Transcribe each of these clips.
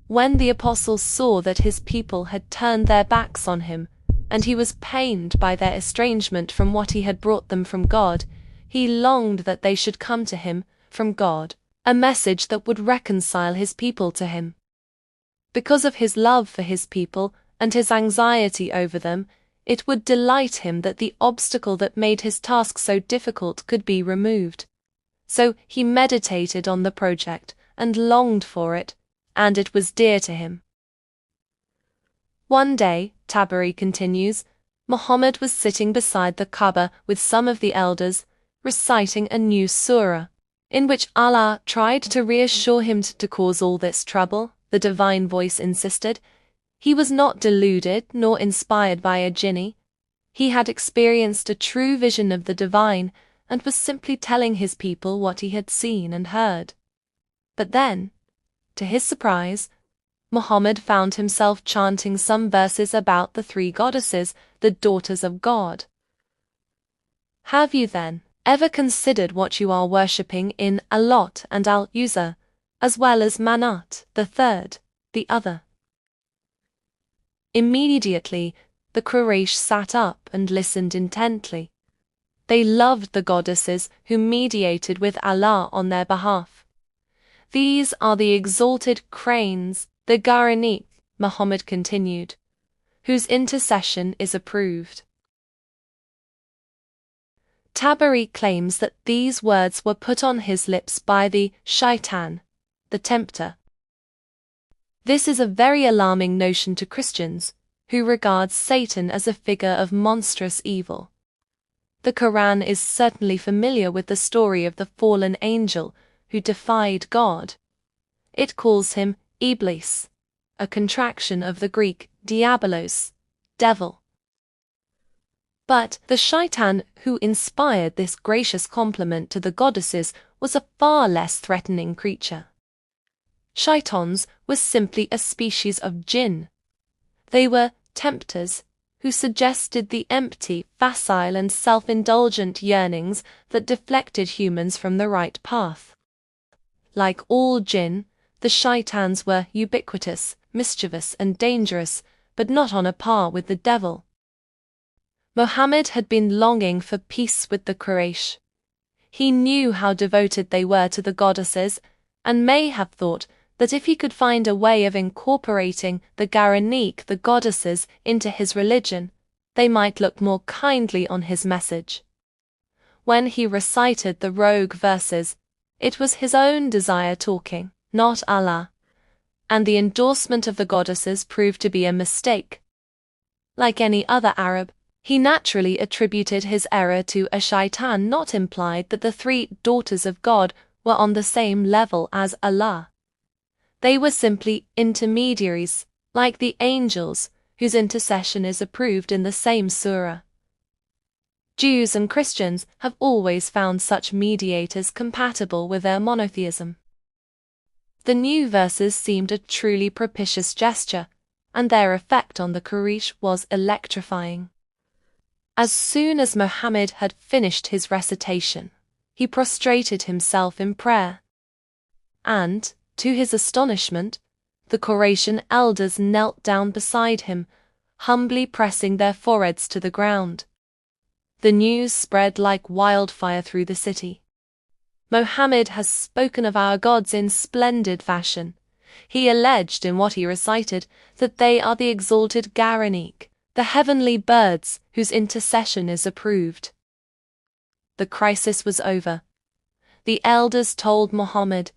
When the apostle saw that his people had turned their backs on him, and he was pained by their estrangement from what he had brought them from God, he longed that they should come to him from God, a message that would reconcile his people to him. Because of his love for his people and his anxiety over them, it would delight him that the obstacle that made his task so difficult could be removed. So he meditated on the project and longed for it, and it was dear to him. One day, Tabari continues, Muhammad was sitting beside the Kaaba with some of the elders, reciting a new surah, in which Allah tried to reassure him to cause all this trouble. The divine voice insisted. He was not deluded nor inspired by a jinni. He had experienced a true vision of the divine and was simply telling his people what he had seen and heard. But then, to his surprise, Muhammad found himself chanting some verses about the three goddesses, the daughters of God. Have you then ever considered what you are worshipping in Allot and Al-Uzza, as well as Manat, the third, the other? Immediately, the Quraysh sat up and listened intently. They loved the goddesses who mediated with Allah on their behalf. These are the exalted cranes, the Garanik, Muhammad continued, whose intercession is approved. Tabari claims that these words were put on his lips by the shaitan, the tempter. This is a very alarming notion to Christians, who regard Satan as a figure of monstrous evil. The Quran is certainly familiar with the story of the fallen angel who defied God. It calls him Iblis, a contraction of the Greek diabolos, devil. But the shaitan who inspired this gracious compliment to the goddesses was a far less threatening creature. Shaitans were simply a species of jinn. They were tempters who suggested the empty, facile and self-indulgent yearnings that deflected humans from the right path. Like all jinn, the shaitans were ubiquitous, mischievous and dangerous, but not on a par with the devil. Muhammad had been longing for peace with the Quraysh. He knew how devoted they were to the goddesses, and may have thought that if he could find a way of incorporating the Garanik, the goddesses, into his religion, they might look more kindly on his message. When he recited the rogue verses, it was his own desire talking, not Allah, and the endorsement of the goddesses proved to be a mistake. Like any other Arab, he naturally attributed his error to a shaitan, not implied that the three daughters of God were on the same level as Allah. They were simply intermediaries, like the angels, whose intercession is approved in the same surah. Jews and Christians have always found such mediators compatible with their monotheism. The new verses seemed a truly propitious gesture, and their effect on the Quraysh was electrifying. As soon as Muhammad had finished his recitation, he prostrated himself in prayer. And, to his astonishment, the Quraysh elders knelt down beside him, humbly pressing their foreheads to the ground. The news spread like wildfire through the city. Muhammad has spoken of our gods in splendid fashion. He alleged in what he recited that they are the exalted Garanik, the heavenly birds whose intercession is approved. The crisis was over. The elders told Muhammad,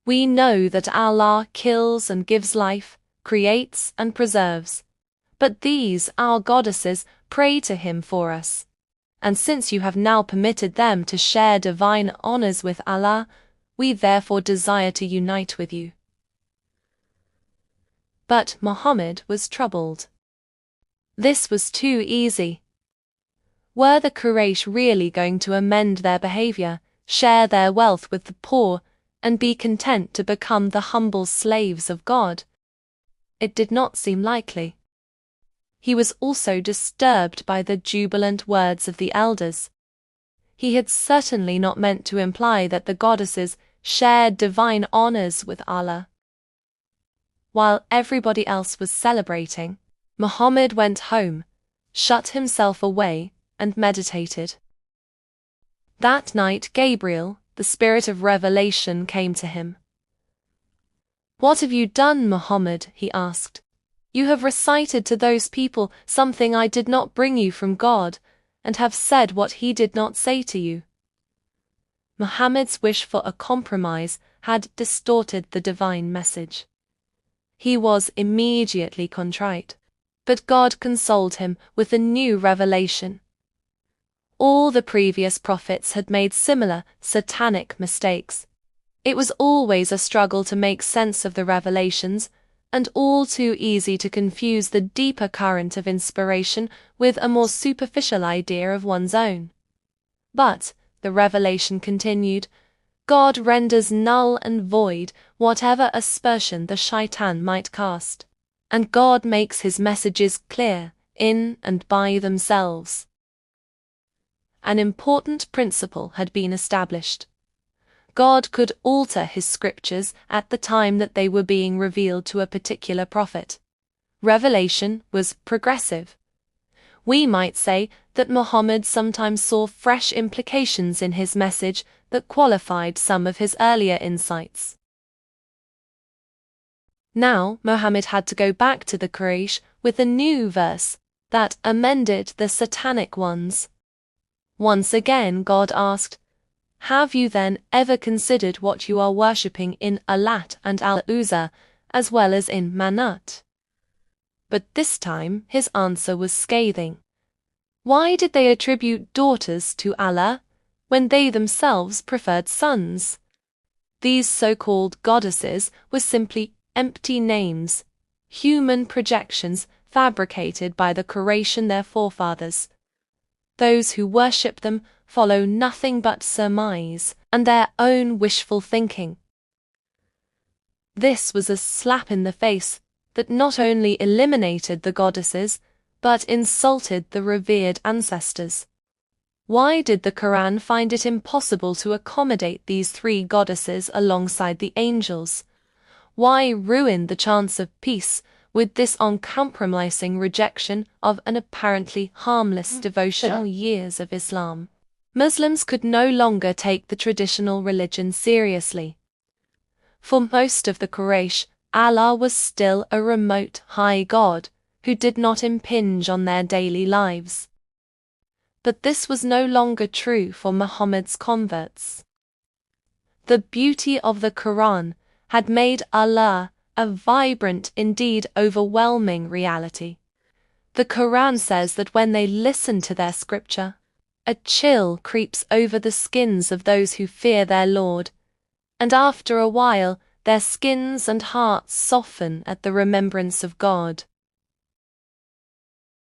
"We know that Allah kills and gives life, creates and preserves. But these, our goddesses, pray to him for us. And since you have now permitted them to share divine honors with Allah, we therefore desire to unite with you." But Muhammad was troubled. This was too easy. Were the Quraysh really going to amend their behavior, share their wealth with the poor, and be content to become the humble slaves of God? It did not seem likely. He was also disturbed by the jubilant words of the elders. He had certainly not meant to imply that the goddesses shared divine honors with Allah. while everybody else was celebrating, Muhammad went home, shut himself away, and meditated. That night Gabriel, the spirit of revelation, came to him. "What have you done, Muhammad?" he asked. "You have recited to those people something I did not bring you from God, and have said what He did not say to you." Muhammad's wish for a compromise had distorted the divine message. He was immediately contrite, but God consoled him with a new revelation. All the previous prophets had made similar satanic mistakes. It was always a struggle to make sense of the revelations, and all too easy to confuse the deeper current of inspiration with a more superficial idea of one's own. But, the revelation continued, God renders null and void whatever aspersion the shaitan might cast, and God makes his messages clear in and by themselves. An important principle had been established. God could alter his scriptures at the time that they were being revealed to a particular prophet. Revelation was progressive. We might say that Muhammad sometimes saw fresh implications in his message that qualified some of his earlier insights. Now Muhammad had to go back to the Quraysh with a new verse that amended the satanic ones. Once again God asked, "Have you then ever considered what you are worshipping in Allat and Al-Uzza, as well as in Manat?" But this time his answer was scathing. Why did they attribute daughters to Allah when they themselves preferred sons? These so-called goddesses were simply empty names, human projections fabricated by the Quraysh and their forefathers. Those who worship them follow nothing but surmise and their own wishful thinking. This was a slap in the face that not only eliminated the goddesses, but insulted the revered ancestors. Why did the Quran find it impossible to accommodate these three goddesses alongside the angels? Why ruin the chance of peace with this uncompromising rejection of an apparently harmless devotional years of Islam? Muslims could no longer take the traditional religion seriously. For most of the Quraysh, Allah was still a remote high God who did not impinge on their daily lives. But this was no longer true for Muhammad's converts. The beauty of the Quran had made Allah a vibrant, indeed overwhelming reality. The Quran says that when they listen to their scripture, a chill creeps over the skins of those who fear their Lord, and after a while their skins and hearts soften at the remembrance of God.